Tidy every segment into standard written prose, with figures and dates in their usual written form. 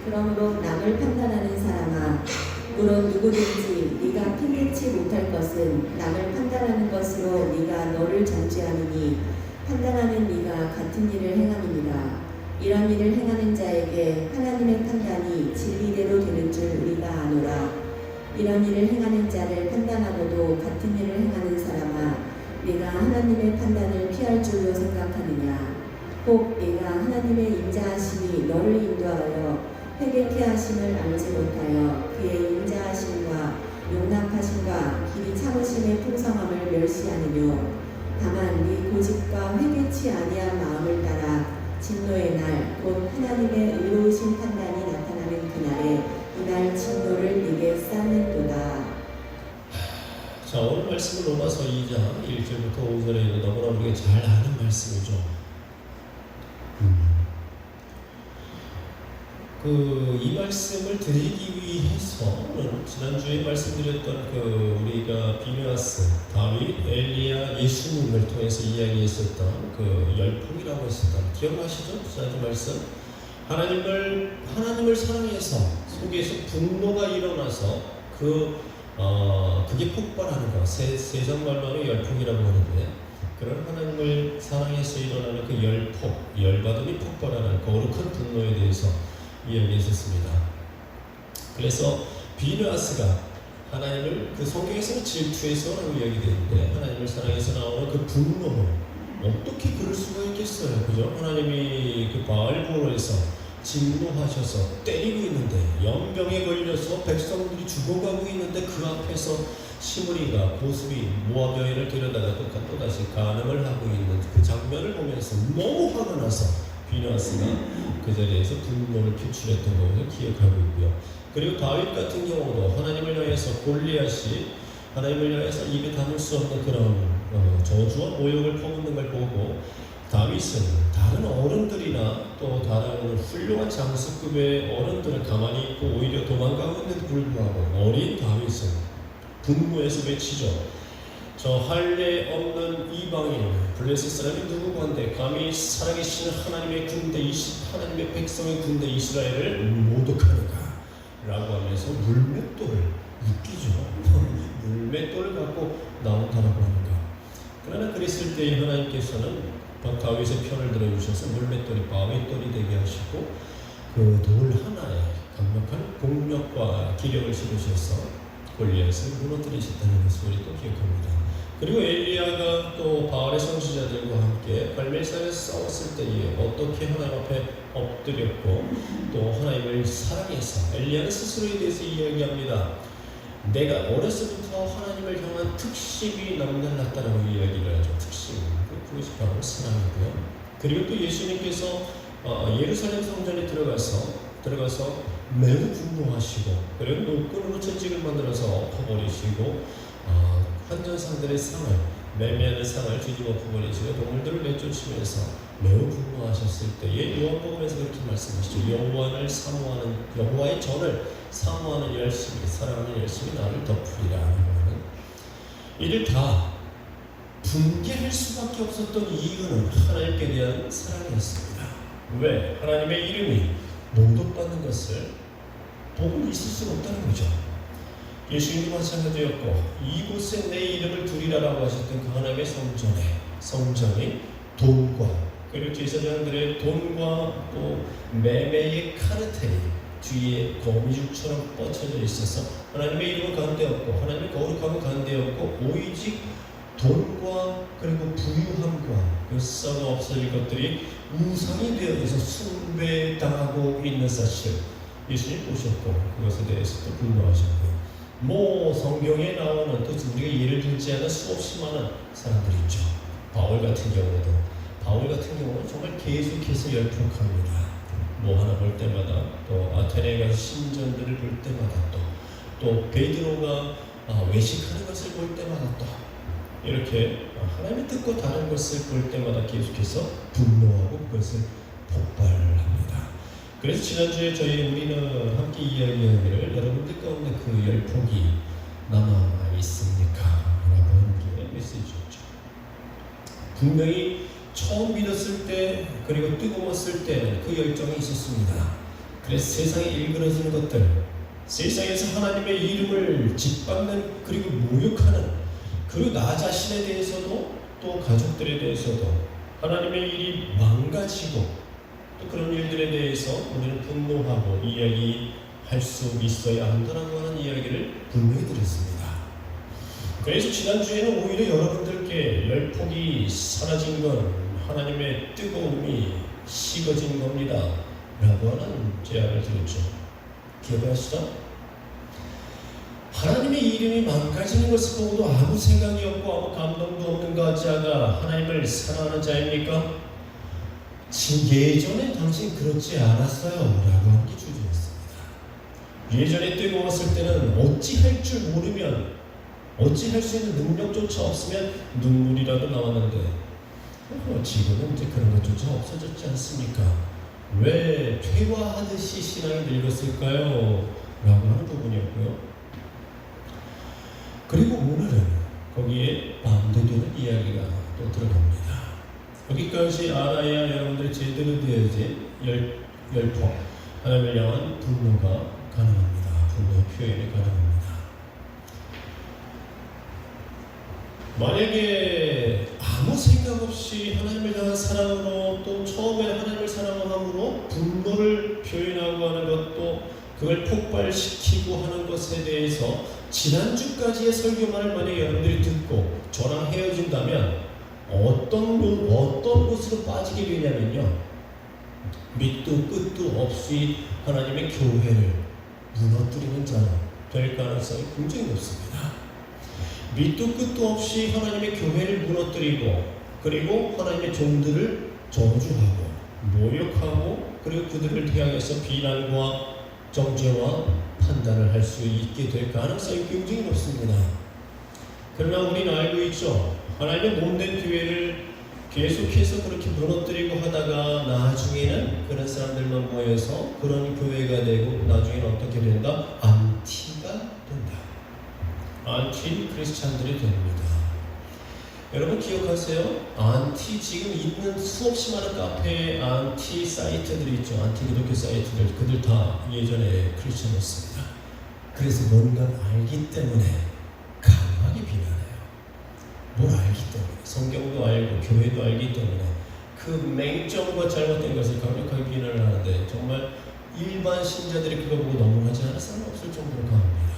그러므로 남을 판단하는 사람아, 물론 누구든지 네가 핑계치 못할 것은 남을 판단하는 것으로 네가 너를 정죄하느니 판단하는 네가 같은 일을 행함이니라. 이런 일을 행하는 자에게 하나님의 판단이 진리대로 되는 줄 우리가 아노라. 이런 일을 행하는 자를 판단하고도 같은 일을 행하는 사람아, 네가 하나님의 판단을 피할 줄로 생각하느냐. 혹 네가 하나님의 인자하심이 너를 인도하여 회개케 하심을 알지 못하여 그의 인자하심과 용납하심과 길이 참으심의 풍성함을 멸시하느뇨. 다만 네 고집과 회개치 아니한 마음을 따라 진노의 날, 곧 하나님의 의로우신 판단이 나타나는 그날에 이날 진노를 네게 쌓는도다. 자, 오늘 말씀은 로마서 2장 1절부터 5절에 너무나 우리가 잘 아는 말씀이죠. 이 말씀을 드리기 위해서 지난주에 말씀드렸던 우리가 비누아스, 다윗, 엘리야, 예수님을 통해서 이야기했었던 열풍이라고 했었던 기억나시죠? 지난주 말씀. 하나님을 사랑해서 속에서 분노가 일어나서 그게 폭발하는 거, 세상말로는 열풍이라고 하는데, 그런 하나님을 사랑해서 일어나는 그 열받음이 폭발하는 거룩한 분노에 대해서 이야기했었습니다. 그래서 비누아스가 하나님을 성경에서는 질투해서라고 이야기되는데, 하나님을 사랑해서 나오는 그 분노를 어떻게 그럴 수가 있겠어요, 그죠? 하나님이 바알보로에서 진노하셔서 때리고 있는데, 연병에 걸려서 백성들이 죽어가고 있는데 그 앞에서 시므리가 고스비 모압 여인을 데려다가 또다시 간음을 하고 있는 그 장면을 보면서 너무 화가 나서 비누아스가 그 자리에서 분노를 표출했던 것을 기억하고 있고요. 그리고 다윗 같은 경우도 하나님을 향해서 골리앗이 하나님을 향해서 입에 담을 수 없는 그런 저주와 모욕을 퍼붓는 걸 보고, 다윗은 다른 어른들이나 또 다른 훌륭한 장수급의 어른들을 가만히 있고 오히려 도망가고 있는데도 불구하고 어린 다윗은 분노해서 외치죠. 저 할례 없는 이방인 블레셋 사람이 누구건데 감히 살아계신 하나님의 군대 하나님의 백성의 군대 이스라엘을 모독하는가 라고 하면서 물맷돌을 웃기죠. 물맷돌을 갖고 나온다라고 하는가. 그러나 그랬을 때 하나님께서는 다윗의 편을 들어주셔서 물맷돌이 바위돌이 되게 하시고 그 돌 하나에 강력한 공력과 기력을 실으셔서 골리앗을 무너뜨리셨다는 것을 우리 또 기억합니다. 그리고 엘리야가 또 바알의 선지자들과 함께 갈멜산에서 싸웠을 때에 어떻게 하나님 앞에 엎드렸고 또 하나님을 사랑해서 엘리야는 스스로에 대해서 이야기합니다. 내가 어렸을부터 하나님을 향한 특십이 남달랐다라고 이야기를 하죠. 특십, 그것이 바로 사랑이고요. 그리고 또 예수님께서 예루살렘 성전에 들어가서 매우 분노하시고, 그리고 노끈으로 채찍을 만들어서 엎어버리시고 환전상들의 상을, 매매하는 상을 뒤집어 엎어버리시고 동물들을 내쫓으면서 매우 분노하셨을 때에 요한복음에서 그렇게 말씀하시죠. 여호와의 전을 사모하는 열심히, 사랑하는 열심히 나를 덮으리라 하는, 이를 다 분개할 수밖에 없었던 이유는 하나님께 대한 사랑이었습니다. 왜? 하나님의 이름이 모독받는 것을 보고 있을 수가 없다는 거죠. 예수님도 마찬가지였고, 이곳에 내 이름을 두리라라고 하셨던 그 하나님의 성전이 돈과, 그리고 제사장들의 돈과 또 매매의 카르텔이 뒤에 거미줄처럼 뻗쳐져 있어서 하나님의 이름은 가운데였고 하나님의 거룩함은 가운데였고, 오직 돈과 그리고 부유함과 그 썩어 없어질 것들이 우상이 되어서 숭배당하고 있는 사실 예수님 보셨고, 그것에 대해서 또 분노하셨고요. 성경에 나오는 또 우리가 예를 들지 않은 수없이 많은 사람들이 있죠. 바울 같은 경우는 정말 계속해서 열폭합니다. 하나 볼 때마다, 또 아테네에 가서 신전들을 볼 때마다, 또 베드로가 외식하는 것을 볼 때마다, 또 이렇게 하나님의 뜻과 다른 것을 볼 때마다 계속해서 분노하고 그것을 폭발합니다. 그래서 지난주에 우리는 함께 이야기하기를, 여러분들 가운데 그 열폭이 남아 있습니까? 라고 하는 게 메시지였죠. 분명히 처음 믿었을 때, 그리고 뜨거웠을 때는 그 열정이 있었습니다. 그래서 세상에 일그러지는 것들, 세상에서 하나님의 이름을 짓밟는 그리고 모욕하는, 그리고 나 자신에 대해서도 또 가족들에 대해서도 하나님의 일이 망가지고 또 그런 일들에 대해서 우리는 분노하고 이야기할 수 있어야 한다라고 하는 이야기를 분명히 드렸습니다. 그래서 지난주에는 오히려 여러분들께 열폭이 사라진 건 하나님의 뜨거움이 식어진 겁니다 라고 하는 제안을 드렸죠. 기억하시죠? 하나님의 이름이 망가지는 것을 보고도 아무 생각이 없고 아무 감동도 없는 자가 하나님을 사랑하는 자입니까? 예전엔 당신 그렇지 않았어요 라고 하는 게 주제였습니다. 예전에 뜨거웠을 때는 어찌할 줄 모르면, 어찌할 수 있는 능력조차 없으면 눈물이라도 나왔는데 지금은 이제 그런 것조차 없어졌지 않습니까? 왜 퇴화하듯이 신앙이 늙었을까요? 라고 하는 부분이었고요. 그리고 오늘은 거기에 반대되는 이야기가 또 들어갑니다. 여기까지 알아야 여러분들이 제대로 되어야지 열폭, 하나님을 향한 분노가 가능합니다. 분노의 표현이 가능합니다. 만약에 아무 생각 없이 하나님을 향한 사랑으로, 또 처음에 하나님을 사랑함으로 분노를 표현하고 하는 것도, 그걸 폭발시키고 하는 것에 대해서 지난주까지의 설교만을 만약에 여러분들이 듣고 저랑 헤어진다면 어떤 곳으로 빠지게 되냐면요, 밑도 끝도 없이 하나님의 교회를 무너뜨리는 자로 될 가능성이 굉장히 높습니다. 밑도 끝도 없이 하나님의 교회를 무너뜨리고, 그리고 하나님의 종들을 저주하고 모욕하고, 그리고 그들을 향해서 비난과 정죄와 판단을 할 수 있게 될 가능성이 굉장히 높습니다. 그러나 우리는 알고 있죠. 하나님의 몸된 교회를 계속해서 그렇게 무너뜨리고 하다가 나중에는 그런 사람들만 모여서 그런 교회가 되고, 나중에는 어떻게 된다? 안티가 된다. 안티 크리스찬들이 됩니다. 여러분 기억하세요? 안티, 지금 있는 수없이 많은 카페에 안티 사이트들이 있죠. 안티 기독교 사이트들, 그들 다 예전에 크리스찬이었습니다. 그래서 뭔가 알기 때문에 강하게 비난해요. 뭘 알기 때문에, 성경도 알고 교회도 알기 때문에 그 맹점과 잘못된 것을 강력하게 비난을 하는데, 정말 일반 신자들이 그거 보고 넘어가지 않을 사람 없을 정도로 강합니다.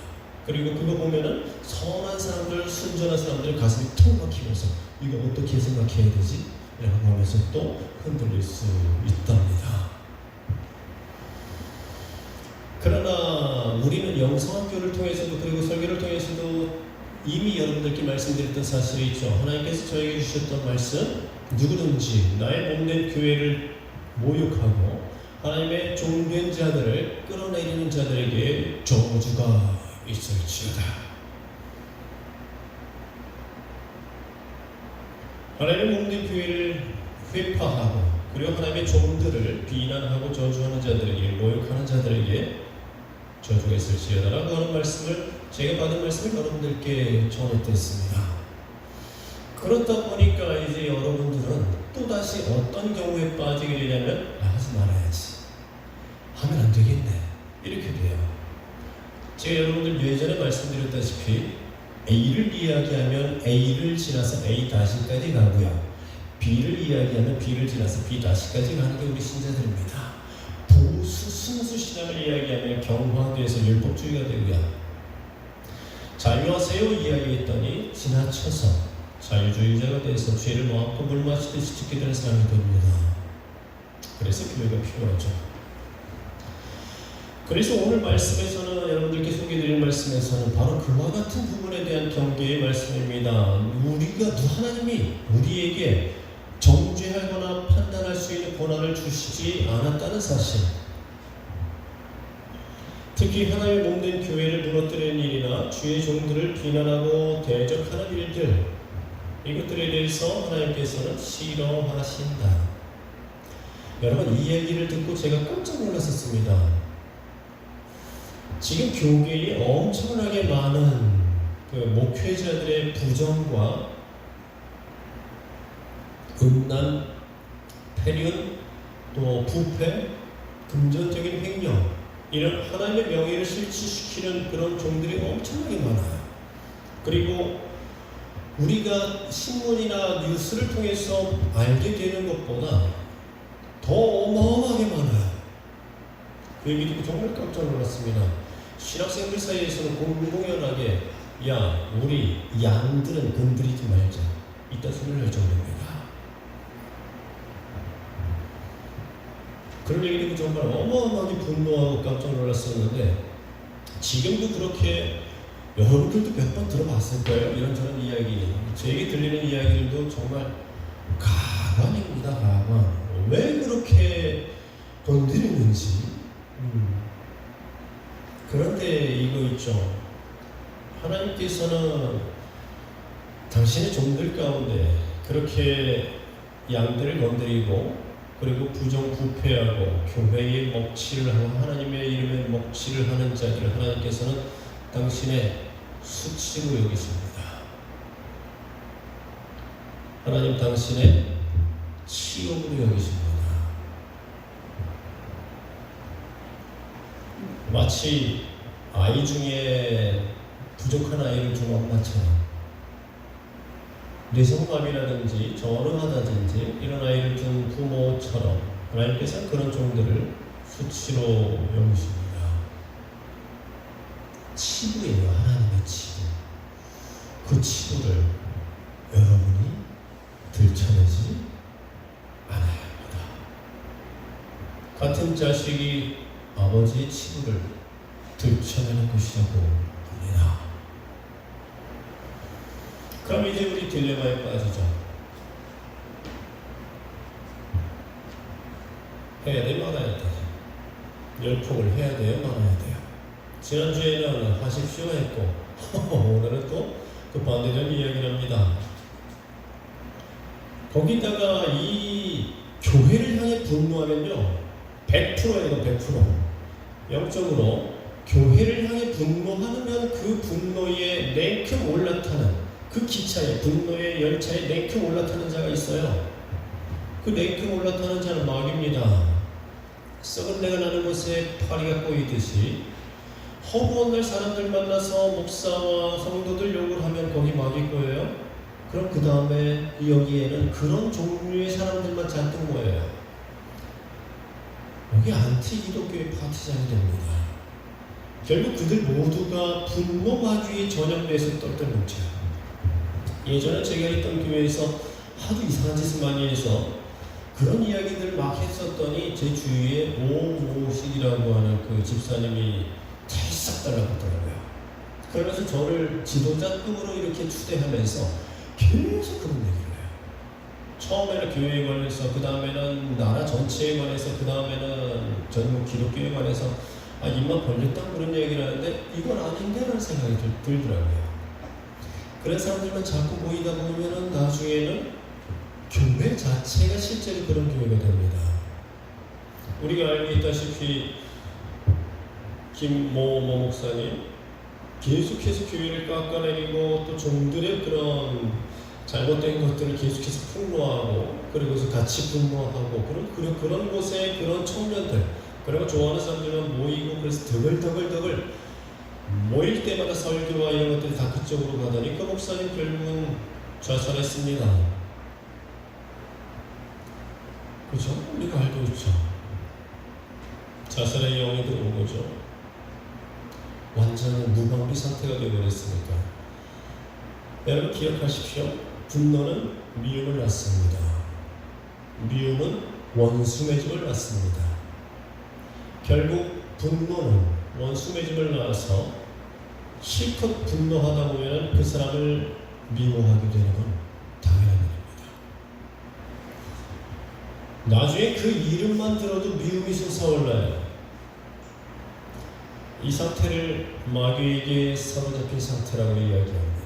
그리고 그거 보면은 선한 사람들, 순전한 사람들 가슴이 통 막히면서 이거 어떻게 생각해야 되지? 라고 하면서 또 흔들릴 수 있답니다. 그러나 우리는 영성학교를 통해서도, 그리고 설교를 통해서도 이미 여러분들께 말씀드렸던 사실이 있죠. 하나님께서 저에게 주셨던 말씀, 누구든지 나의 몸된 교회를 모욕하고 하나님의 종된 자들을 끌어내리는 자들에게 저주가 있을지어다. 하나님의 몸된 교회를 회파하고, 그리고 하나님의 종들을 비난하고 저주하는 자들에게, 모욕하는 자들에게 저주가 있을지어다라고 하는 말씀을, 제가 받은 말씀을 여러분들께 전했습니다. 그렇다 보니까 이제 여러분들은 또다시 어떤 경우에 빠지게 되냐면, 하지 말아야지, 하면 안 되겠네, 이렇게 돼요. 제가 여러분들 예전에 말씀드렸다시피 A를 이야기하면 A를 지나서 A 다시까지 가고요, B를 이야기하면 B를 지나서 B 다시까지 가는 게 우리 신자들입니다. 보수 순수 신앙을 이야기하면 경화돼서 율법주의가 되고요, 자유하세요 이야기했더니 지나쳐서 자유주의자가 돼서 죄를 마음껏 물 마시듯이 짓게 되는 사람이 됩니다. 그래서 교회가 필요하죠. 그래서 오늘 말씀에서는, 여러분들께 소개드릴 말씀에서는 바로 그와 같은 부분에 대한 경계의 말씀입니다. 우리가, 하나님이 우리에게 정죄하거나 판단할 수 있는 권한을 주시지 않았다는 사실, 특히 하나님의 몸된 교회를 무너뜨리는 일이나 주의 종들을 비난하고 대적하는 일들, 이것들에 대해서 하나님께서는 싫어하신다. 여러분, 이 얘기를 듣고 제가 깜짝 놀랐었습니다. 지금 교계에 엄청나게 많은 그 목회자들의 부정과 음란, 폐륜, 또 부패, 금전적인 횡령, 이런 하나님의 명예를 실추시키는 그런 종들이 엄청나게 많아요. 그리고 우리가 신문이나 뉴스를 통해서 알게 되는 것보다 더 어마어마하게 많아요. 그 얘기 듣고 정말 깜짝 놀랐습니다. 신학생들 사이에서는 공공연하게 야, 우리 양들은 건드리지 말자, 이딴 소리를 할 정도입니다. 그런 얘기 듣고 정말 어마어마하게 분노하고 깜짝 놀랐었는데, 지금도 그렇게 여러분들도 몇 번 들어봤을 거예요. 이런저런 이야기, 제게 들리는 이야기들도 정말 가관입니다. 가관. 왜 그렇게 건드리는지. 그런데 이거 있죠. 하나님께서는 당신의 종들 가운데 그렇게 양들을 건드리고, 그리고 부정부패하고 교회의 먹칠을 하고 하나님의 이름에 먹칠을 하는 자들을 하나님께서는 당신의 수치로 여기십니다. 하나님 당신의 치욕으로 여기십니다. 마치 아이 중에 부족한 아이를 준 엄마처럼, 뇌성마비라든지 전응하다든지 이런 아이를 준 부모처럼 하나님께서 그런 종들을 수치로 여기십니다. 치부예요. 하나님의 치부. 그 치부를 여러분이 들춰내지 않아야 합니다. 같은 자식이 아버지의 치부를 들춰내는 것이라고 합니다. 그럼 이제 우리 딜레마에 빠지죠. 해야 돼, 말아야 돼. 열폭을 해야 돼요, 말아야 돼요. 지난주에는 하십시오 했고 오늘은 또 그 반대적 이야기를 합니다. 거기다가 이 교회를 향해 분노하면요, 100%예요. 100%. 영적으로 교회를 향해 분노하면 그 분노에 냉큼 올라타는, 그 기차에, 분노의 열차에 냉큼 올라타는 자가 있어요. 그 냉큼 올라타는 자는 마귀입니다. 썩은 내가 나는 곳에 파리가 꼬이듯이 허구한 날 사람들 만나서 목사와 성도들 욕을 하면 거기 마귀 거예요. 그럼 그 다음에 여기에는 그런 종류의 사람들만 잔뜩 모여요. 여기 안티 기독교의 파티장이 됩니다. 결국 그들 모두가 분노 마귀에 전염돼서 떨던 거죠. 예전에 제가 있던 교회에서 하도 이상한 짓을 많이 해서 그런 이야기들을 막 했었더니 제 주위에 오모식이라고 하는 그 집사님이 찰싹 달라붙더라고요. 그러면서 저를 지도자급으로 이렇게 추대하면서 계속 그런 얘기를 해요. 처음에는 교회에 관해서, 그 다음에는 나라 전체에 관해서, 그 다음에는 전국 기독교에 관해서 입만 벌렸다고 그런 얘기를 하는데 이건 아닌데라는 생각이 들더라고요. 그런 사람들만 자꾸 모이다 보면은 나중에는 교회 자체가 실제로 그런 교회가 됩니다. 우리가 알고 있다시피 김모 목사님 계속해서 교회를 깎아내리고 또 종들의 그런 잘못된 것들을 계속해서 폭로하고, 그리고서 같이 분노하고, 그런 곳에 그런 청년들, 그리고 좋아하는 사람들만 모이고, 그래서 더글더글 모일 때마다 설교와 이런 것들이 다 그쪽으로 가더니 그 목사님 결국은 자살했습니다. 그죠? 우리가 알고 있죠. 자살의 영이 들어온 거죠. 완전히 무방비 상태가 되어버렸으니까. 여러분 기억하십시오. 분노는 미움을 낳습니다. 미움은 원수 맺음을 낳습니다. 결국 분노는 원수 맺음을 낳아서 실컷 분노하다 보면 그 사람을 미워하게 되는 건 당연한 일입니다. 나중에 그 이름만 들어도 미움이 솟아올라요. 이 상태를 마귀에게 사로잡힌 상태라고 이야기합니다.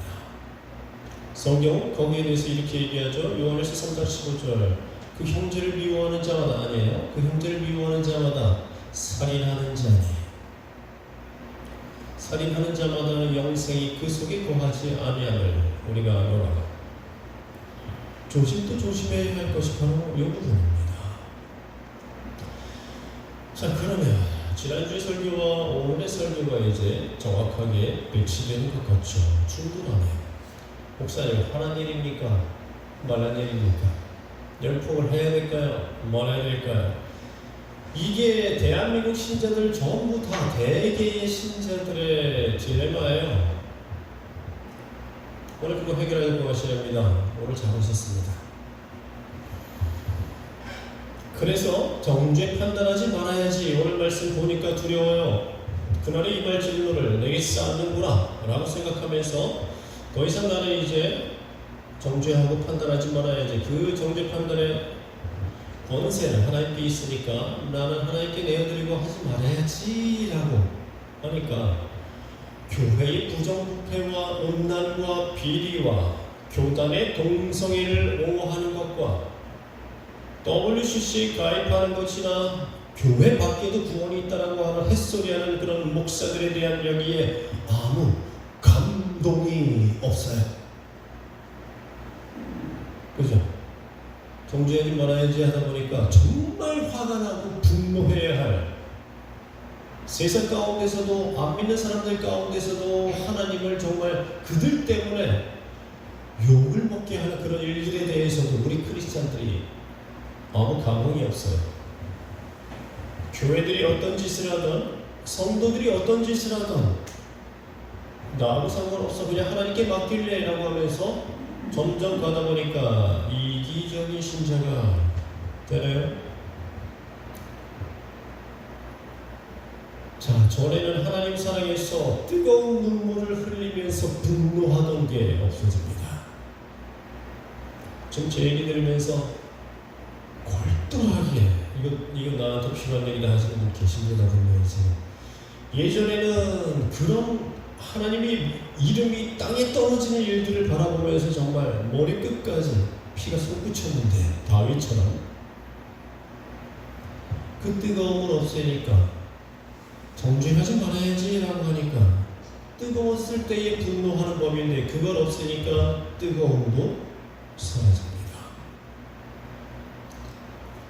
성경은 거기에 대해서 이렇게 얘기하죠. 요한일서 3장 15절, 그 형제를 미워하는 자마다, 아니에요, 그 형제를 미워하는 자마다 살인하는 자니, 살인하는 자마다는 영생이 그 속에 거하지 아니함을 우리가 알아라. 조심도 조심해야 할 것이 바로 이 부분입니다. 자, 그러면 지난주의 설교와 오늘의 설교가 이제 정확하게 배치되는 것 같죠. 충분하네요. 목사님, 하란 일입니까? 말한 일입니까? 열폭을 해야 될까요? 말아야 될까요? 이게 대한민국 신자들 전부 다 대개의 신자들의 딜레마예요. 오늘 그거 해결하려고 하셔야 합니다. 오늘 잘 오셨습니다. 그래서 정죄 판단하지 말아야지. 오늘 말씀 보니까 두려워요. 그날의 이말 진노를 내게 쌓는구나 라고 생각하면서 더 이상 나는 이제 정죄하고 판단하지 말아야지. 그 정죄 판단의 권세는 하나님께 있으니까 나는 하나님께 내어드리고 하지 말아야지 라고 하니까 교회의 부정부패와 음란과 비리와 교단의 동성애를 옹호하는 것과 WCC에 가입하는 것이나 교회 밖에도 구원이 있다라고 하는 햇소리하는 그런 목사들에 대한 여기에 아무 감동이 없어요. 그죠? 정죄하지 말아야지 하다 보니까 정말 화가 나고 분노해야 할, 세상 가운데서도 안 믿는 사람들 가운데서도 하나님을 정말 그들 때문에 욕을 먹게 하는 그런 일들에 대해서도 우리 크리스찬들이 아무 감흥이 없어요. 교회들이 어떤 짓을 하든 성도들이 어떤 짓을 하든 나하고 상관없어, 그냥 하나님께 맡길래 라고 하면서 점점 가다 보니까 이기적인 신자가 되나요? 자, 전에는 하나님 사랑에서 뜨거운 눈물을 흘리면서 분노하던 게 없어집니다. 지금 제 얘기 들으면서 골똘하게 이거 나한테 필요한 얘기다 하시는 분 계십니다. 분명히 예전에는 그런 하나님이 이름이 땅에 떨어지는 일들을 바라보면서 정말 머리 끝까지 피가 솟구쳤는데 다윗처럼 그 뜨거움을 없애니까 정죄하지 말아야지 라고 하니까 뜨거웠을 때에 분노하는 법인데 그걸 없애니까 뜨거움도 사라집니다.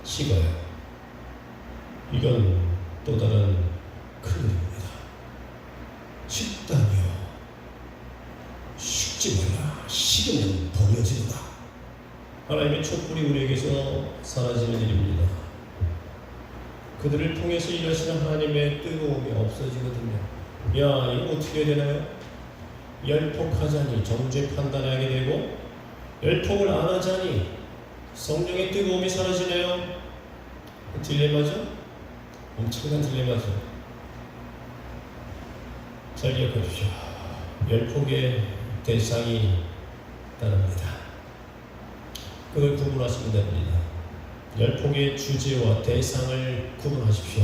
식어요. 이건 또 다른 큰일입니다. 식다니요. 식지 말라. 식으면 버려지리라. 하나님의 촛불이 우리에게서 사라지는 일입니다. 그들을 통해서 일하시는 하나님의 뜨거움이 없어지거든요. 야, 이거 어떻게 해야 되나요? 열폭하자니 정죄 판단하게 되고 열폭을 안 하자니 성령의 뜨거움이 사라지네요. 딜레마죠? 엄청난 딜레마죠. 잘 기억하십시오. 열폭의 대상이 따릅니다. 그걸 구분하시면 됩니다. 열폭의 주제와 대상을 구분하십시오.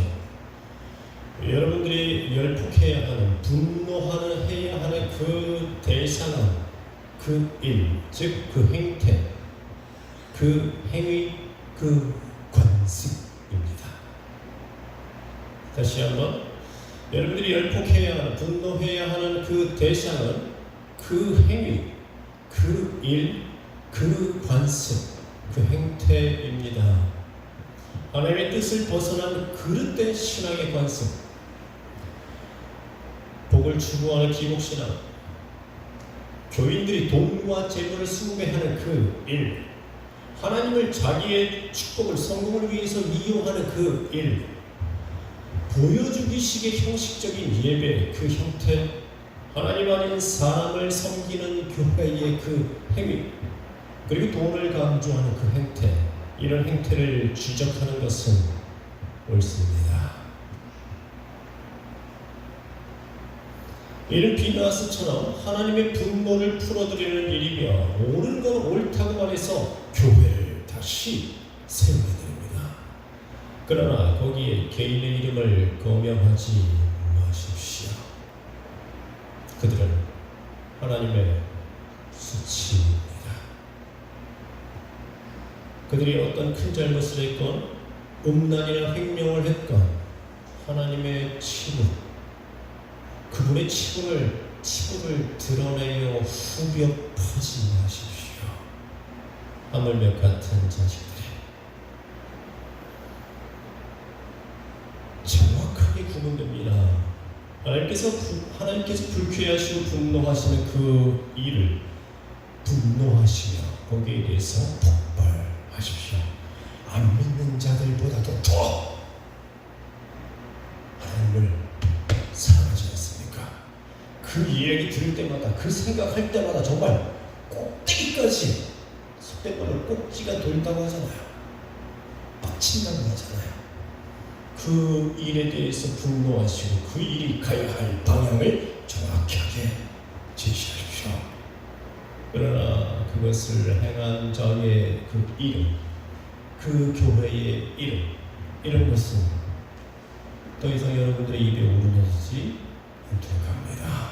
여러분들이 열폭해야 하는, 분노하는, 해야 하는 그 대상은 그 일, 즉 그 행태, 그 행위, 그 관습입니다. 다시 한번, 여러분들이 열폭해야 하는, 분노해야 하는 그 대상은 그 행위, 그 일, 그 관습, 그 행태입니다. 하나님의 뜻을 벗어난 그릇된 신앙의 관습, 복을 추구하는 기복신앙, 교인들이 돈과 재물을 숭배하는 그 일, 하나님을 자기의 축복을, 성공을 위해서 이용하는 그 일, 보여주기식의 형식적인 예배, 그 형태, 하나님 아닌 사람을 섬기는 교회의 그 행위, 그리고 돈을 강조하는 그 행태, 이런 행태를 지적하는 것은 옳습니다. 이는 비나스처럼 하나님의 분노를 풀어드리는 일이며 옳은 건 옳다고 말해서 교회를 다시 세우게 됩니다. 그러나 거기에 개인의 이름을 거명하지 마십시오. 그들은 하나님의 수치입니다. 그들이 어떤 큰 잘못을 했건 음란이나 횡령을 했건 하나님의 치부, 그분의 치부를 드러내어 후벼 퍼지 마십시오. 하물며 같은 자식들이 하나님께서 불쾌하시고 분노하시는 그 일을 분노하시며 거기에 대해서 폭발하십시오. 안 믿는 자들보다도 더 하나님을 사랑하지 않습니까? 그 이야기 들을 때마다, 그 생각할 때마다 정말 꼭대기까지, 속된 말로 꼭지가 돌다고 하잖아요. 빡친다고 하잖아요. 그 일에 대해서 분노하시고 그 일이 가야 할 방향을 정확하게 제시하십시오. 그러나 그것을 행한 자의 그 이름, 그 교회의 이름, 이런 것은 더 이상 여러분들의 입에 오르내리지 않도록 합니다.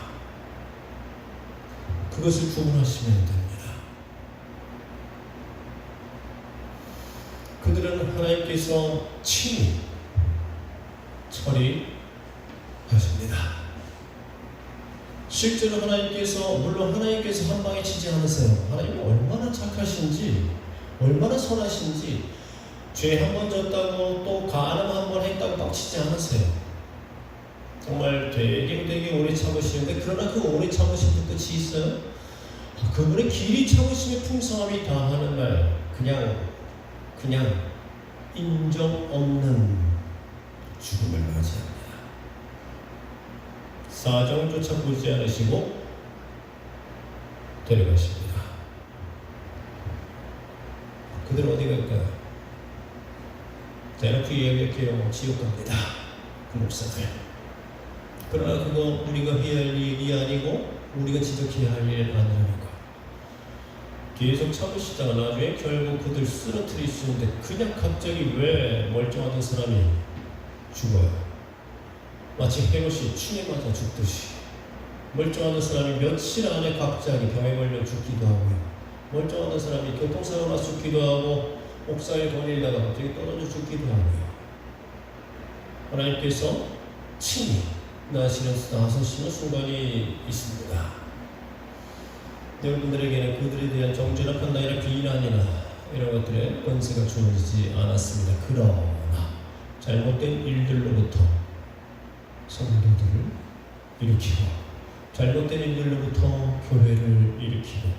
그것을 구분하시면 됩니다. 그들은 하나님께서 친히 처리하십니다. 실제로 하나님께서, 물론 하나님께서 한 방에 치지 않으세요. 하나님이 얼마나 착하신지, 얼마나 선하신지, 죄 한 번 졌다고 또 간음 한 번 했다고 막 치지 않으세요. 정말 되게 오래 참으시는데, 그러나 그 오래 참으심도 끝이 있어요. 그분의 길이 참으심의 풍성함이 다하는 날, 그냥 인정 없는 죽음을 맞이합니다. 사정조차 보지 않으시고 데려가십니다. 그들 어디 갈까요? 대놓고 이야기할게요. 지옥 갑니다. 그 목사들. 그러나 그거 우리가 해야 할 일이 아니고 우리가 지적해야 할 일 아니라니까. 계속 참으시다가 나중에 결국 그들 쓰러뜨리시는데 그냥 갑자기 왜 멀쩡하던 사람이 죽어요? 마치 헤롯이 충에 맞아 죽듯이. 멀쩡하던 사람이 며칠 안에 갑자기 병에 걸려 죽기도 하고요. 멀쩡하던 사람이 교통사고 나 죽기도 하고 옥상에 거닐다가 갑자기 떨어져 죽기도 하고요. 하나님께서 친히 나서시는 순간이 있습니다. 여러분들에게는 그들에 대한 정죄나 판단이나 비난이나 이런 것들의 권세가 주어지지 않았습니다. 그러나 잘못된 일들로부터 성도들을 일으키고, 잘못된 일들로부터 교회를 일으키고,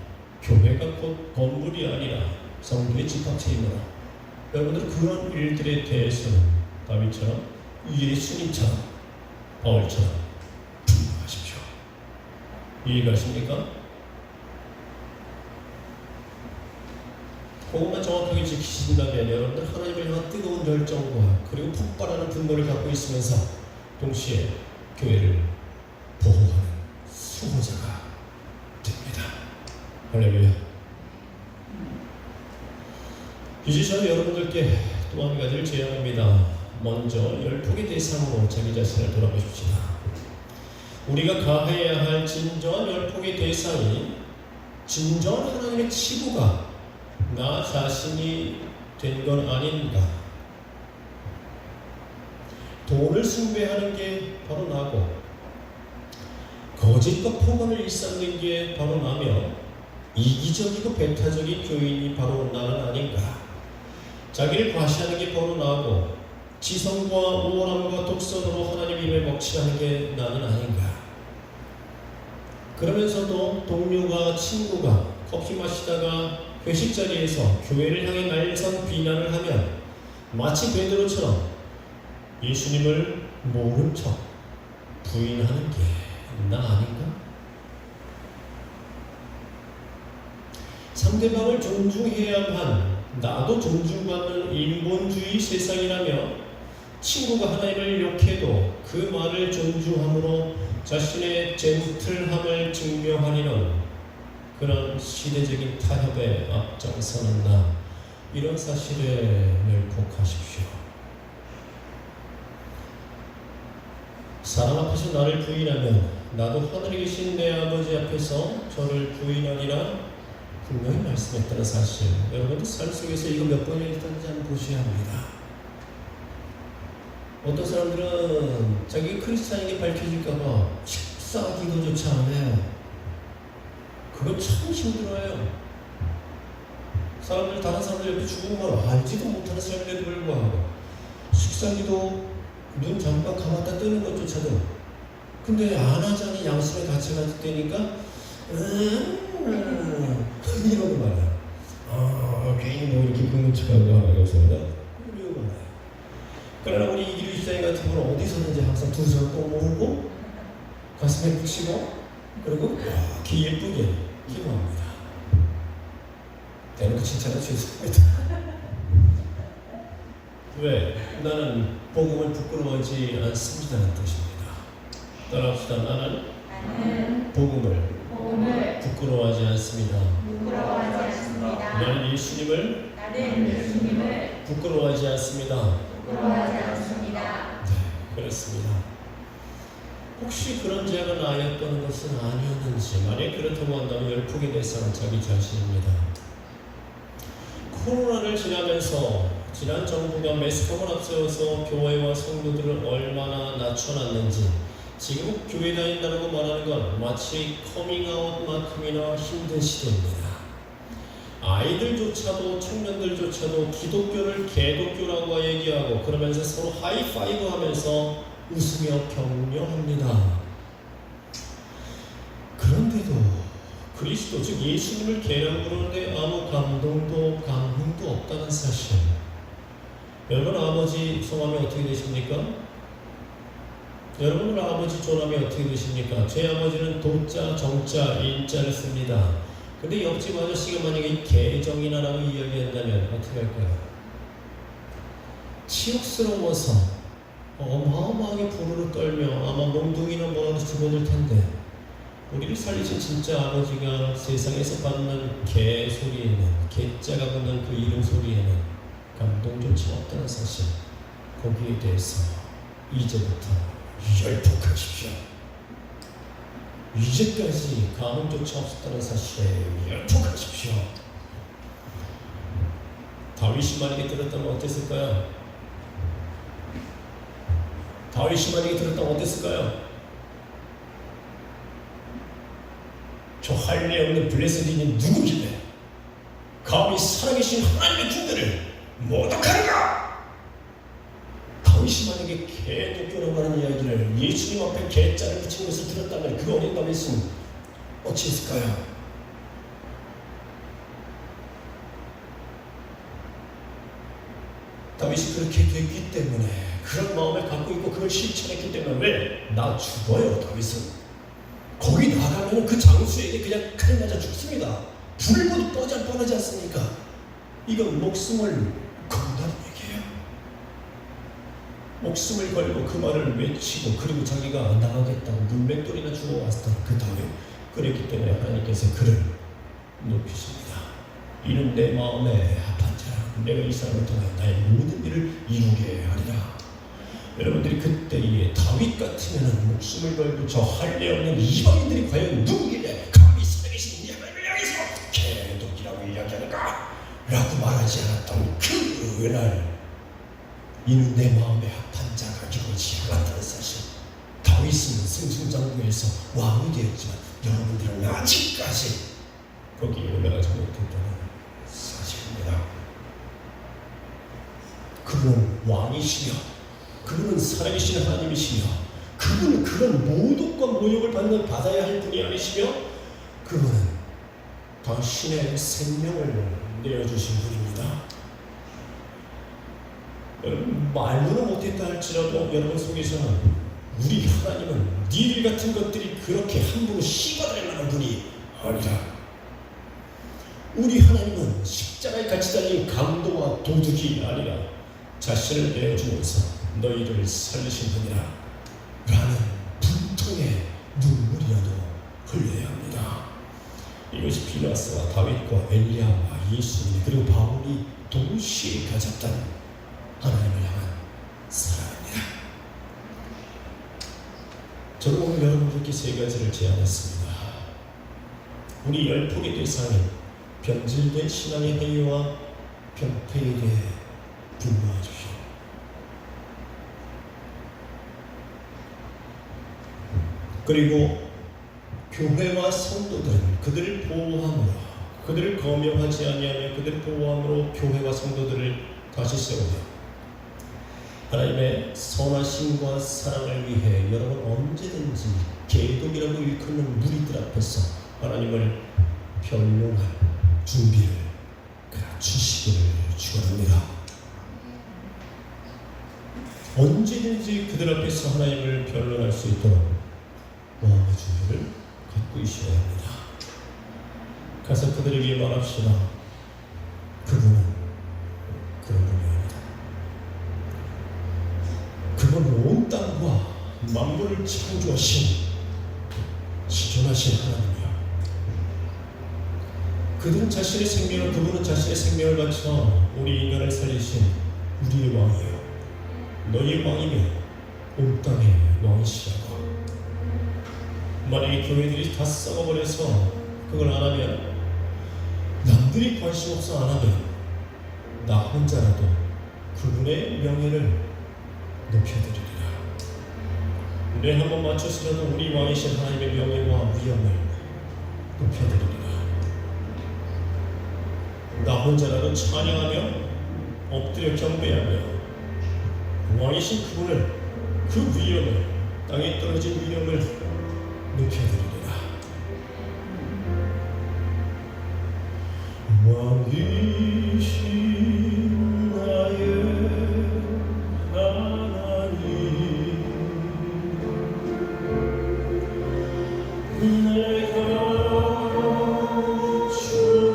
교회가 곧 건물이 아니라 성도의 집합체이므로 여러분들 그런 일들에 대해서는 다윗처럼, 예수님처럼, 바울처럼 분노하십시오. 이해가십니까? 그것만 정확하게 지키신다면 여러분들 하나님을 향한 뜨거운 열정과 그리고 폭발하는 분노를 갖고 있으면서 동시에 교회를 보호하는 수호자가 됩니다. 할렐루야. 이제 저는 여러분들께 또 한 가지를 제안합니다. 먼저 열폭의 대상으로 자기 자신을 돌아보십시다. 우리가 가해야 할 진정한 열폭의 대상이 진정한 하나님의 치부가 나 자신이 된 건 아닌가. 돈을 숭배하는 게 바로 나고, 거짓과 폭언을 일삼는 게 바로 나며, 이기적이고 배타적인 교인이 바로 나는 아닌가. 자기를 과시하는 게 바로 나고, 지성과 우월함과 독선으로 하나님 이름을 먹칠하는 게 나는 아닌가. 그러면서도 동료가, 친구가 커피 마시다가 회식 자리에서 교회를 향해 날선 비난을 하면 마치 베드로처럼 예수님을 모른 척 부인하는 게 나 아닌가? 상대방을 존중해야만 나도 존중받는 인본주의 세상이라며, 친구가 하나님을 욕해도 그 말을 존중함으로 자신의 젠틀함을 증명하리는 그런 시대적인 타협에 앞장서는 나, 이런 사실에 멸폭하십시오. 사람 앞에서 나를 부인하면 나도 하늘에 계신 내 아버지 앞에서 저를 부인하리라 분명히 말씀했다는 사실, 여러분들 삶 속에서 이거 몇 번이나 있었는지 한번 보셔야 합니다. 어떤 사람들은 자기 크리스찬에게 밝혀질까봐 식사 기도조차 안 해요. 그건 참 힘들어요. 다른 사람들 옆에 죽은 걸 알지도 못하는 사람에도 불구하고 식사기도 눈 잠깐 감았다 뜨는 것조차도 근데 안 하자니 양심의 가치가 되니까 이러고 말아요. 괜히 뭐 이렇게 긁는 척하고 하는 것입니다. 이러고 말아요. 그러나 우리 이기류 시장님 같은 경우는 어디서든지 항상 두 손 꼭 모으고 가슴에 붙이고 그리고 이렇게 예쁘게 기도합니다. 대놓고 칭찬해 주셨습니다. 왜? 나는 복음을 부끄러워하지 않습니다는 뜻입니다. 따라합시다. 나는 복음을 부끄러워하지 않습니다. 나는 예수님을 부끄러워하지 않습니다. 네, 그렇습니다. 혹시 그런 죄가 나였던 것은 아니었는지, 만약 그렇다고 한다면 열폭의 대상은 자기 자신입니다. 코로나를 지나면서 지난 정부가 매스컴을 앞세워서 교회와 성도들을 얼마나 낮춰놨는지, 지금 교회 다닌다고 말하는 건 마치 커밍아웃만큼이나 힘든 시대입니다. 아이들조차도 청년들조차도 기독교를 개독교라고 얘기하고 그러면서 서로 하이파이브 하면서 웃으며 격려합니다. 그런데도 그리스도 즉 예수님을 개량 부르는데 아무 감동도 감흥도 없다는 사실. 여러분 아버지 성함이 어떻게 되십니까? 여러분 아버지 존함이 어떻게 되십니까? 제 아버지는 도자, 정자, 인자를 씁니다. 근데 옆집 아저씨가 만약에 개정이나라고 이야기한다면 어떻게 할까요? 치욕스러워서 어마어마하게 부르르 떨며 아마 몽둥이나 뭐라도 집어들 텐데 우리를 살리신 진짜 아버지가 세상에서 받는 개 소리에는 개자가 붙는 그 이름 소리에는 감동조차 없다는 사실, 거기에 대해서 이제부터 열폭하십시오. 이제까지 감흥조차 없었다는 사실에 열폭하십시오. 다윗이 만약에 들었다면 어땠을까요? 다윗이 만약에 들었다면 어땠을까요? 저 할례 없는 블레셋인이 누구길래 감히 살아계신 하나님의 군대를 모독하는가? 다윗이 만약에 개독교라고 하는 이야기를 예수님 앞에 개자를 붙인 것을 들었다면 그 어린 다윗은 어찌했을까요? 다윗이 그렇게 됐기 때문에 그런 마음을 갖고 있고 그걸 실천했기 때문에 왜? 나 죽어요 다윗은. 거기 나가면 그 장수에게 그냥 칼 맞아 죽습니다. 불도 뻔하지 않습니까? 이건 목숨을 건다는 얘기예요. 목숨을 걸고 그 말을 외치고 그리고 자기가 나가겠다고 물맷돌이나 주워왔던 그 다음에 그랬기 때문에 하나님께서 그를 높이십니다. 이는 내 마음에 합한 자라. 내가 이 사람을 통해 나의 모든 일을 이루게 하리라. 여러분들이 그때에 다윗 같으면 목숨을 걸고 저 할례 없는 이방인들이 과연 누구길래 감히 살아계신 이 하나님을 향해서 개독이라고 이야기하는가? 라고 말하지 않았던 그날 이는 내 마음에 합한 자가 이루어지지 않았다는 사실. 다윗은 승승장구에서 왕이 되었지만 여러분들은 아직까지 거기에 올라가지 못했다는 사실입니다. 그분은 왕이시며 그분은 살아계신 하나님이시며 그분은 그런 모독과 모욕을 받아야 할 분이 아니시며 그분은 당신의 생명을 내어주신 분입니다. 여러분 말로는 못했다 할지라도 여러분 속에서는 우리 하나님은 니들 같은 것들이 그렇게 함부로 씹어낼 만한 분이 아니라 우리 하나님은 십자가에 같이 달린 강도와 도둑이 아니라 자신을 내어주면서 너희를 살리신 분이라 라는 분통의 눈물이라도 흘려야 합니다. 이것이 빌라스와 다윗과 엘리야와 예수님 그리고 바울이 동시에 가졌던 하나님을 향한 사랑입니다. 저는 오늘 여러분들께 세 가지를 제안했습니다. 우리 열폭의 대상인 변질된 신앙의 해이와 병폐에 대해 분노해 주십시오. 그리고 교회와 성도들은 그들을 보호함으로 그들을 검명하지 아니하며 그들을 보호함으로 교회와 성도들을 다시 세우며 하나님의 선하심과 사랑을 위해 여러분 언제든지 계독이라고 일컫는 무리들 앞에서 하나님을 변론할 준비를 갖추시기를 축원합니다. 언제든지 그들 앞에서 하나님을 변론할 수 있도록 마음의 준비를 갖고 있어야 합니다. 가서 그들을 위해 말합시다. 그분은 그런 분입니다. 그분은 온 땅과 만물을 창조하신 지존하신 하나님이요. 그분은 자신의 생명을 바쳐 우리 인간을 살리신 우리의 왕이요. 너희 왕이며 온 땅의 왕이시라고. 만약에 교회들이 다 썩어버려서 그걸 안 하면, 남들이 관심 없어 안 하면 나 혼자라도 그분의 명예를 높여드리리라. 뇌 한번 맞춰서라도 우리 왕이신 하나님의 명예와 위엄을 높여드리리라. 나 혼자라도 찬양하며 엎드려 경배하며 왕이신 그분을, 그 위엄을, 땅에 떨어진 위엄을 높여드리리라. 왕이신 나의 하나님, 내가 주를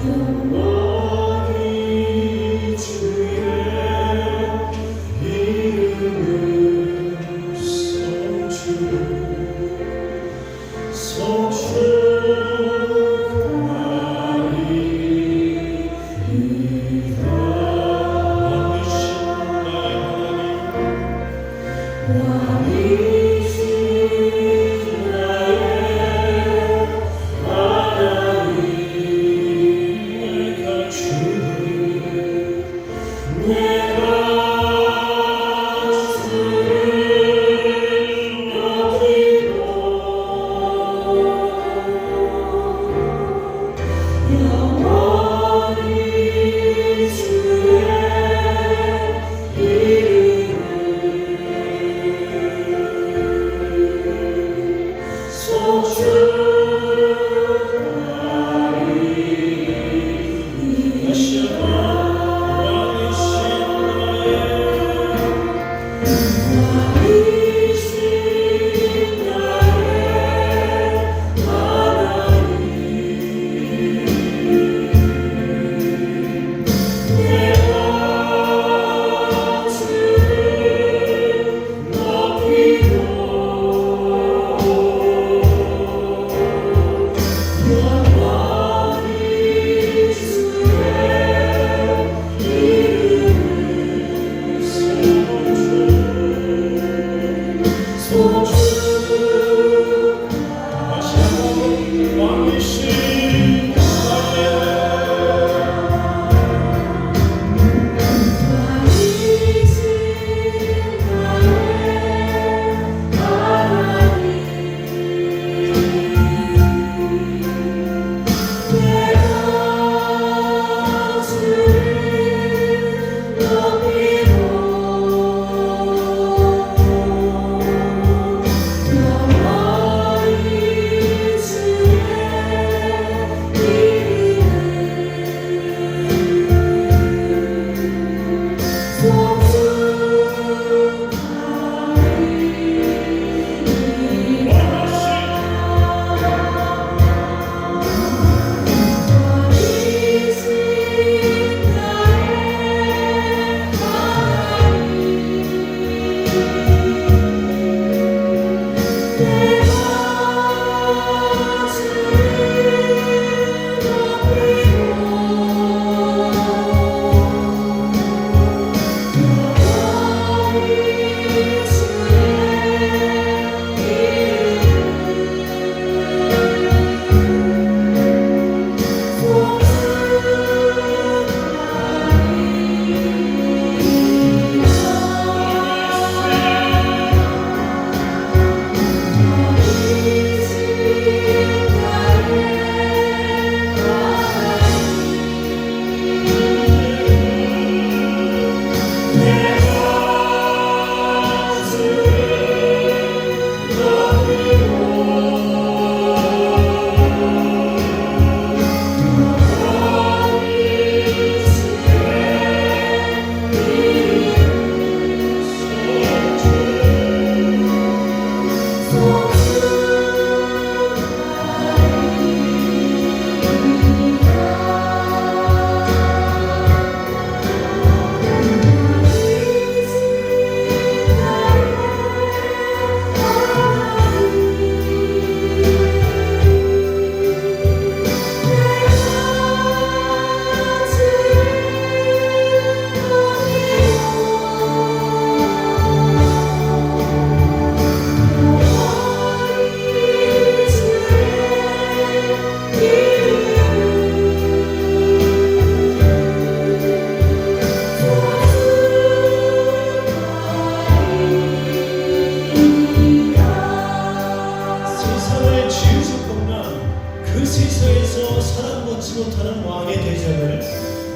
영원히 주의 이름을 다시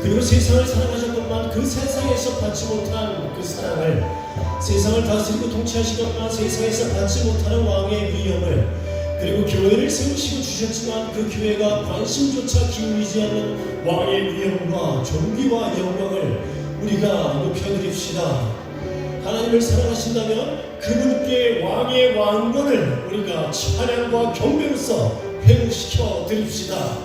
그리고 세상을 사랑하셨건만 그 세상에서 받지 못한 그 사랑을, 세상을 다스리고 통치하시건만 세상에서 받지 못하는 왕의 위엄을, 그리고 교회를 세우시고 주셨지만 그 교회가 관심조차 기울이지 않는 왕의 위엄과 존귀와 영광을 우리가 높여드립시다. 하나님을 사랑하신다면 그분께 왕의 왕권을 우리가 찬양과 경배로서 회복시켜 드립시다.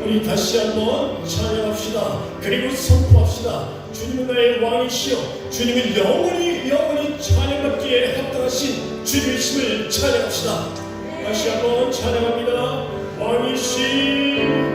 우리 다시 한번 찬양합시다. 그리고 선포합시다. 주님은 나의 왕이시여, 주님은 영원히 찬양받기에 합당하신 주님이심을 찬양합시다. 다시 한번 찬양합니다. 왕이신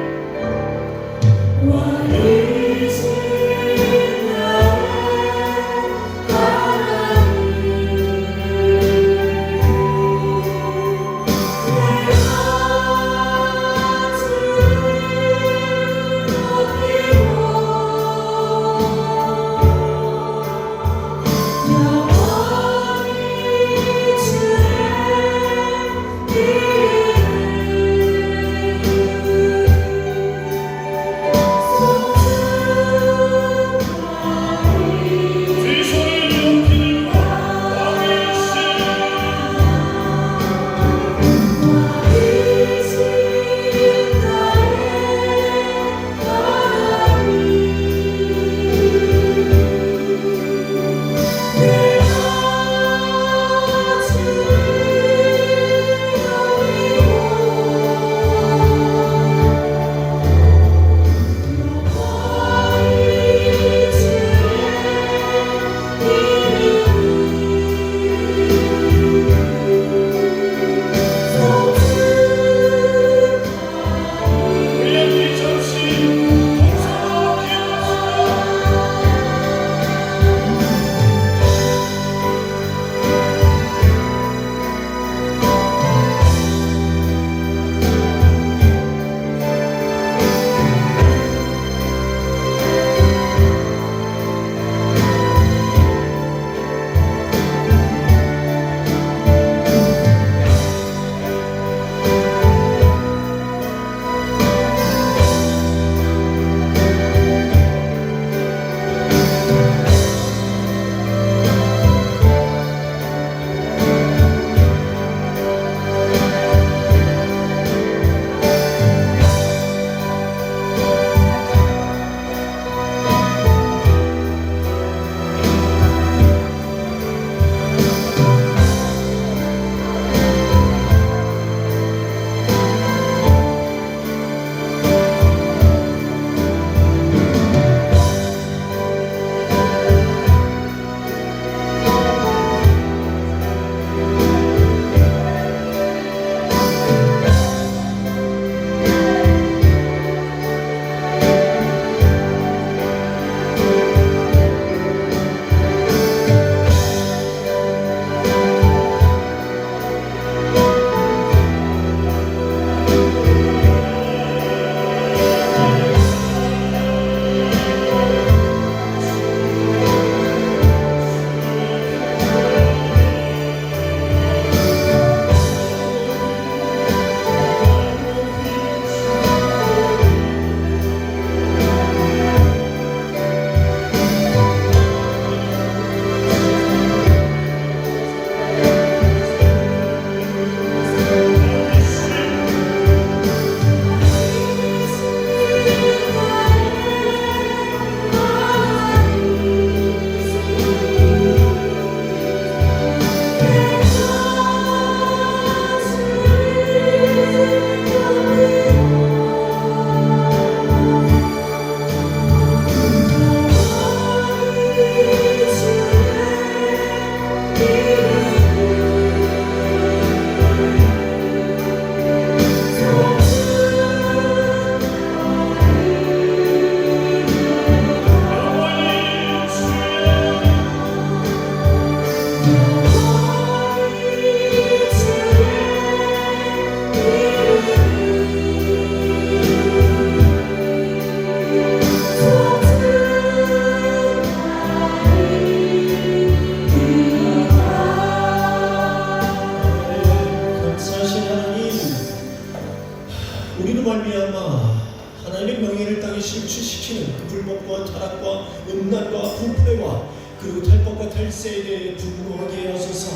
욕망과 타락과 음란과 부패와 그리고 탈법과 탈세에 대해 분노하게 하소서.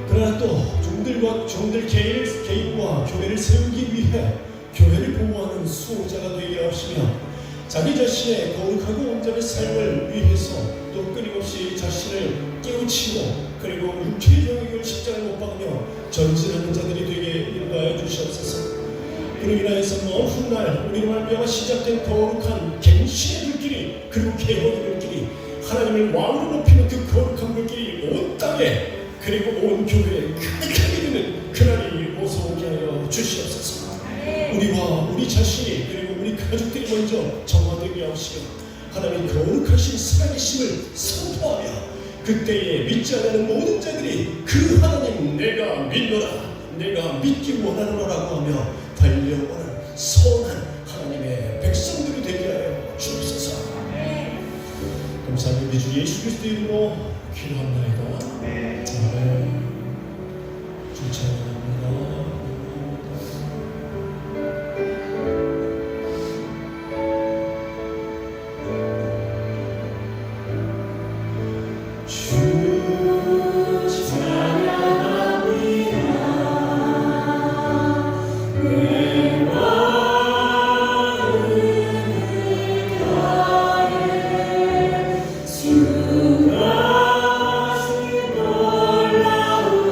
그러나 또 종들 개인과 교회를 세우기 위해 교회를 보호하는 수호자가 되게 하시며 자기 자신의 거룩하고 온전한 삶을 위해서 또 끊임없이 자신을 깨우치고 그리고 육체의 정욕을 십자가에 못 박으며 전진하는 자들이 되게 인도하여 주시옵소서. 그로 인하여서 먼 훗날 우리로 말미암아 시작된 거룩한 갱신의 불길이 그리고 개혁의 불길이 하나님을 왕으로 높이는 그 거룩한 불길이 온 땅에 그리고 온 교회에 가득하게 되는 그날이 어서 오게 하여 주시옵소서. 우리와 우리 자신이 그리고 우리 가족들이 먼저 정화되게 하시며 하나님 거룩하신 살아계심을 선포하며 그때에 믿지 않는 모든 자들이 그 하나님 내가 믿노라 내가 믿기 원하노라고 하며 달려오는 선한 하나님의 백성들이 되게 하여 주옵소서. 감사합니다. 우리 주 예수 그리스도의 이름으로 기도합나이다. 아멘. 주 찬양합니다. 주가 놀라우리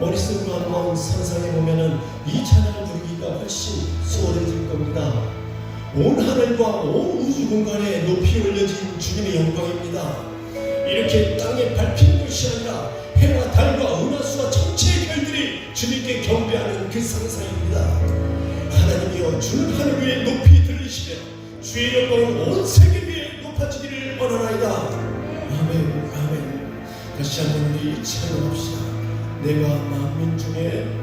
머릿속으로 한번 상상해 보면은 이 찬양을 부르기가 훨씬 수월해질 겁니다. 온 하늘과 온 우주 공간에 높이 올려진 주님의 영광입니다. 이렇게 땅에 밟히는 것이 아니라 해와 달과 은하수와 천체의 별들이 주님께 경배하는 그 상상입니다. 하나님이여, 주는 하늘 위에 높이 들리시며 주의 영광은 온 세계 위에 높아지기를 원하나이다. 아멘, 아멘. 다시 한번 우리 찬양합시다. 내가 만민 중에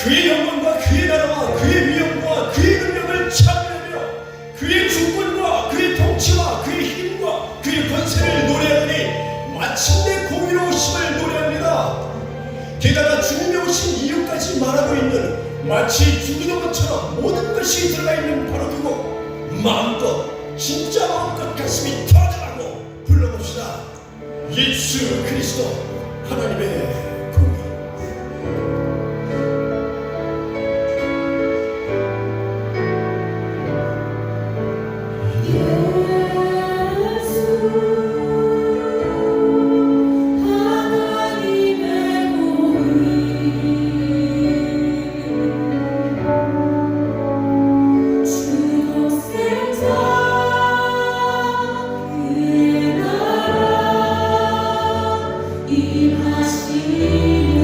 그의 영광과 그의 나라와 그의 위엄과 그의 능력을 찬양하며 그의 주권과 그의 통치와 그의 힘과 그의 권세를 노래하니 마침내 공의로우심을 노래합니다. 게다가 주님이 오신 이유까지 말하고 있는 마치 죽이는 것처럼 모든 것이 들어가 있는 바로 그곳, 마음껏 진짜 마음껏 가슴이 터져라고 불러봅시다. 예수 그리스도 하나님의 공의. 임하시네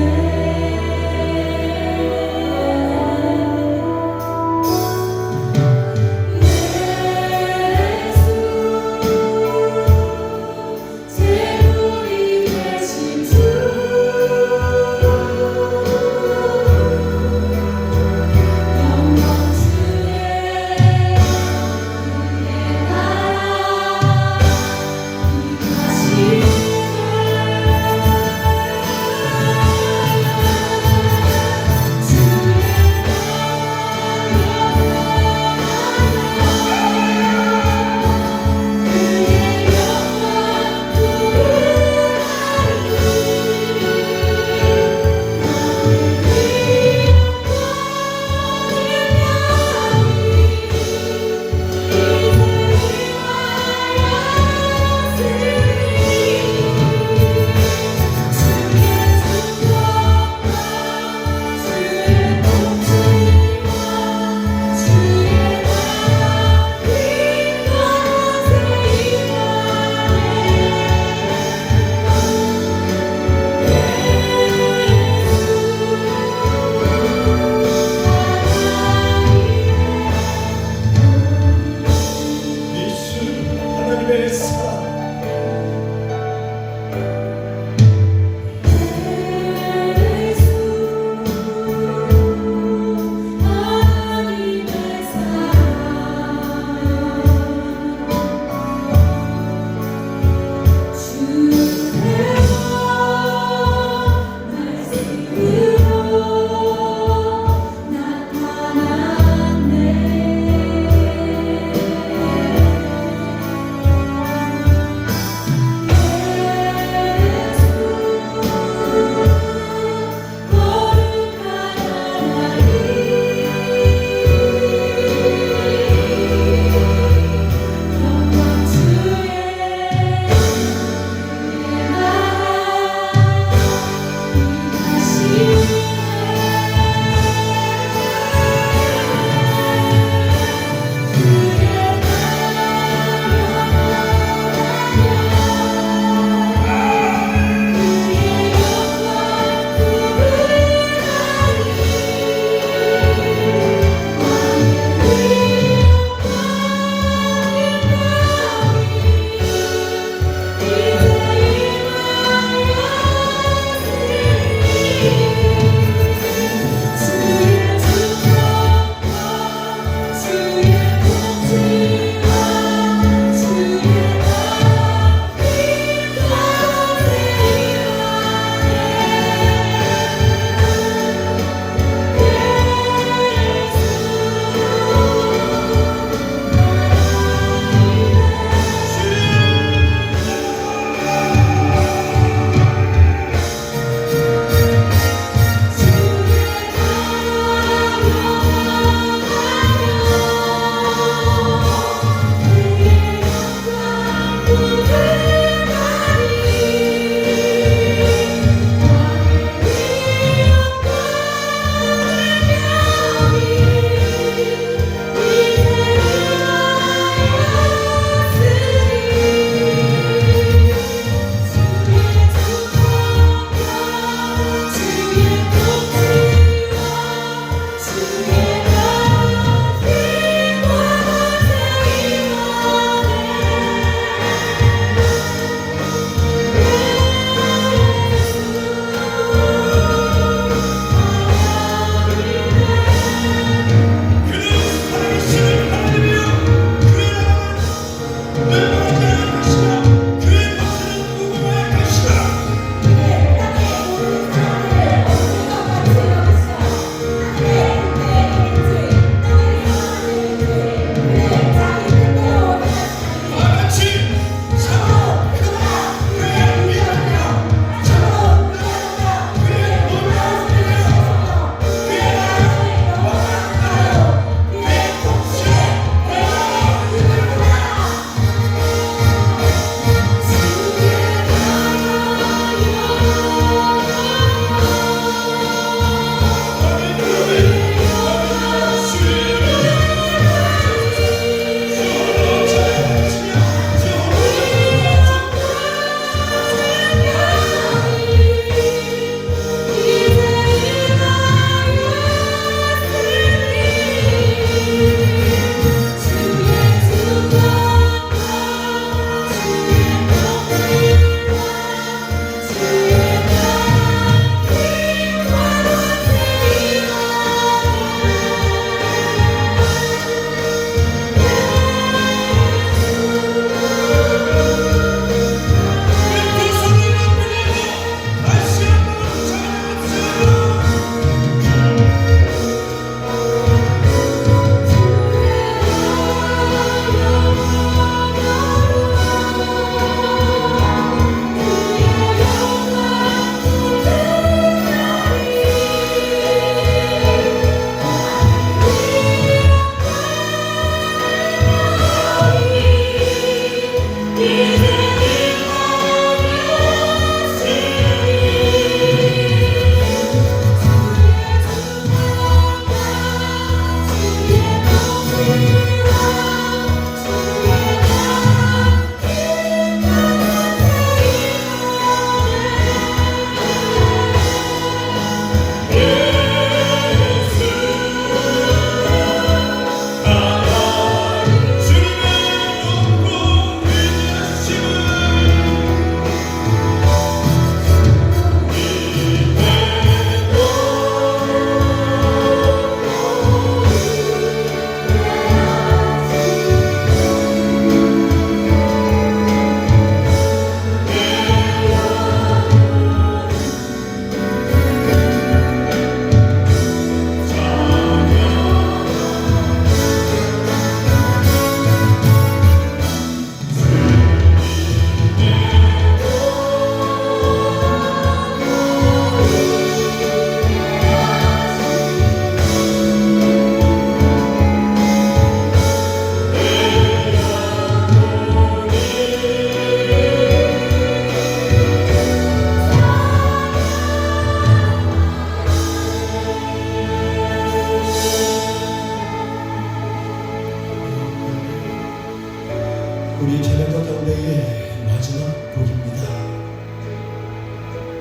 우리 찬양가 가운데의 마지막 곡입니다.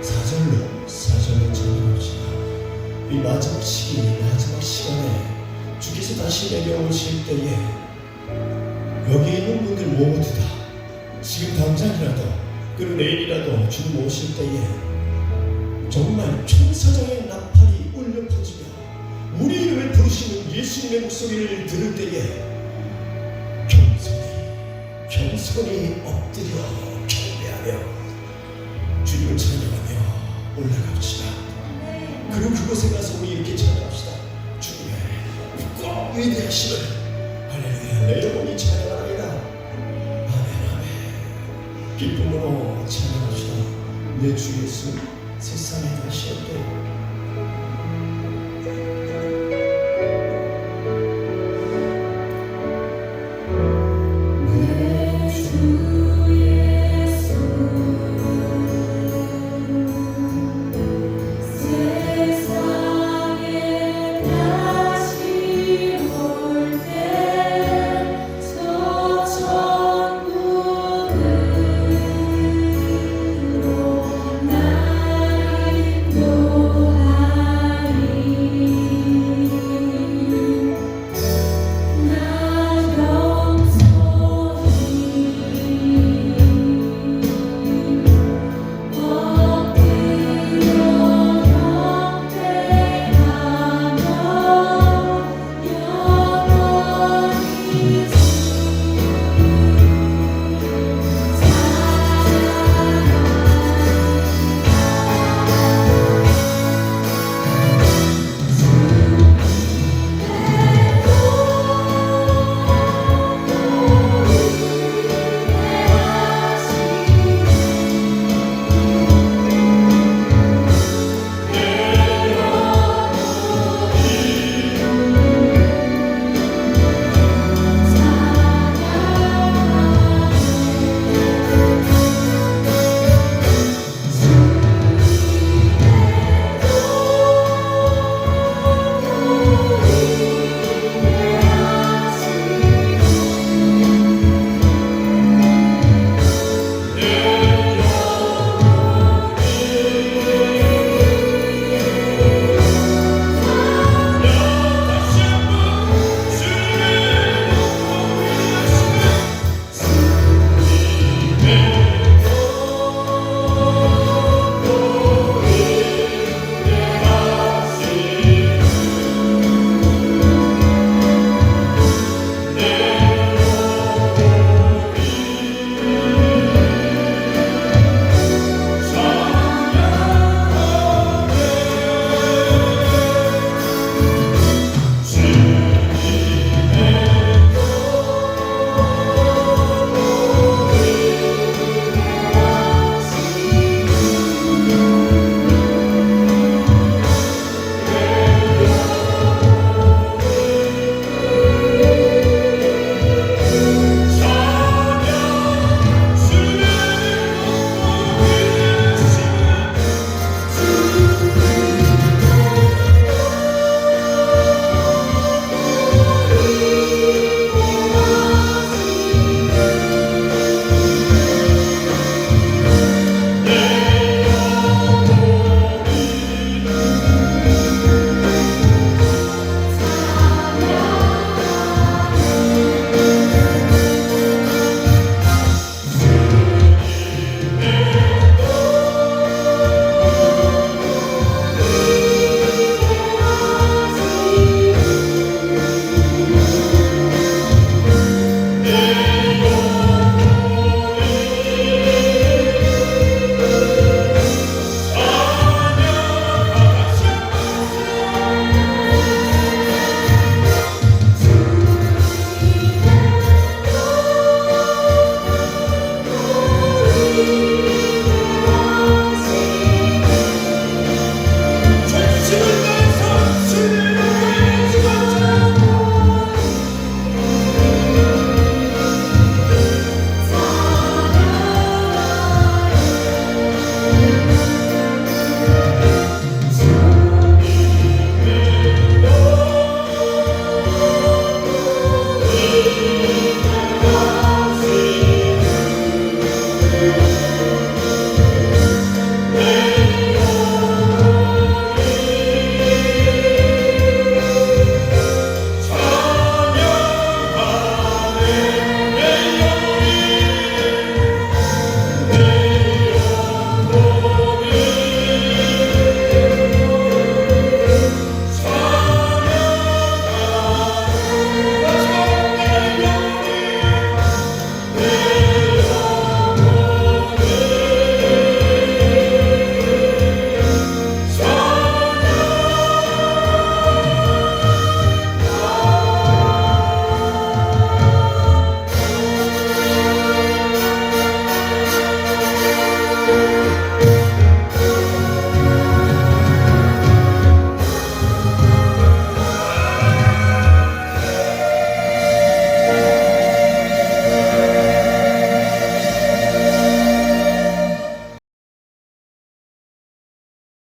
4절로 찬양합시다. 이 마지막 시기, 마지막 시간에 주께서 다시 내려오실 때에 여기 있는 분들 모두 다 지금 당장이라도 그리고 내일이라도 주님 오실 때에 정말 천사장의 나팔이 울려 퍼지며 우리 이름을 부르시는 예수님의 목소리를 들을 때에 겸손히 엎드려 경배하며 주님을 찬양하며 올라갑시다. 그리고 그곳에 가서 우리 이렇게 찬양합시다. 주님의 꼭 위대하심을 할렐루야 내 영혼이 찬양하리라. 아멘. 기쁨으로 찬양합시다. 내 주 예수 세상에 다시 올때